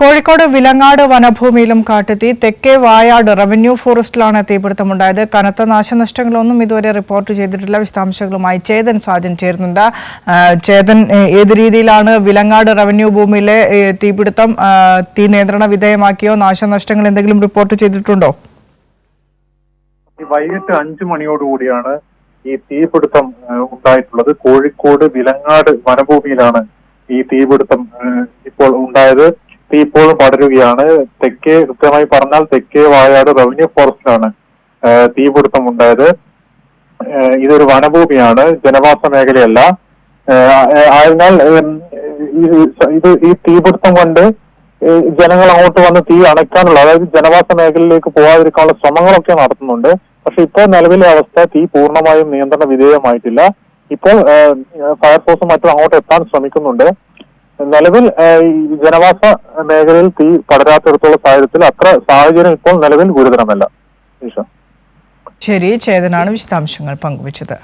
കോഴിക്കോട് വിലങ്ങാട് വനഭൂമിയിലും കാട്ടുതീ. തെക്കേ വായാട് റവന്യൂ ഫോറസ്റ്റിലാണ് തീപിടുത്തമുണ്ടായത്. കനത്ത നാശനഷ്ടങ്ങളൊന്നും ഇതുവരെ റിപ്പോർട്ട് ചെയ്തിട്ടില്ല. വിശദാംശങ്ങളുമായി ചേതൻ സാജൻ ചേരുന്നുണ്ട്. ചേതൻ, ഏത് രീതിയിലാണ് വിലങ്ങാട് റവന്യൂ ഭൂമിയിലെ തീപിടുത്തം? തീ നിയന്ത്രണ വിധേയമാക്കിയോ? നാശനഷ്ടങ്ങൾ എന്തെങ്കിലും റിപ്പോർട്ട് ചെയ്തിട്ടുണ്ടോ? വൈകിട്ട് 5 മണിയോടുകൂടിയാണ് ഈ തീപിടുത്തം ഉണ്ടായിട്ടുള്ളത്. കോഴിക്കോട് വിലങ്ങാട് വനഭൂമിയിലാണ് ഈ തീപിടുത്തം ഇപ്പോൾ ഉണ്ടായത്. തീ ഇപ്പോഴും പടരുകയാണ്. കൃത്യമായി പറഞ്ഞാൽ തെക്കേ വായാട് റവന്യൂ ഫോറസ്റ്റിലാണ് തീപിടുത്തം ഉണ്ടായത്. ഇതൊരു വനഭൂമിയാണ്, ജനവാസ മേഖലയല്ല. അതിനാൽ ഈ തീപിടുത്തം കൊണ്ട് ജനങ്ങൾ അങ്ങോട്ട് വന്ന് തീ അണയ്ക്കാനുള്ള, അതായത് ജനവാസ മേഖലയിലേക്ക് പോകാതിരിക്കാനുള്ള ശ്രമങ്ങളൊക്കെ നടത്തുന്നുണ്ട്. പക്ഷെ ഇപ്പോൾ നിലവിലെ അവസ്ഥ തീ പൂർണ്ണമായും നിയന്ത്രണ വിധേയമായിട്ടില്ല. ഇപ്പോൾ ഫയർഫോഴ്സും മറ്റും അങ്ങോട്ട് എത്താൻ ശ്രമിക്കുന്നുണ്ട്. നിലവിൽ ജനവാസ മേഖലയിൽ തീ പടരാത്തിടത്തോളം സാഹചര്യത്തിൽ സാഹചര്യം ഇപ്പോൾ നിലവിൽ ഗുരുതരമല്ല. ശരി, ചേതനാണ് വിശദാംശങ്ങൾ പങ്കുവച്ചത്.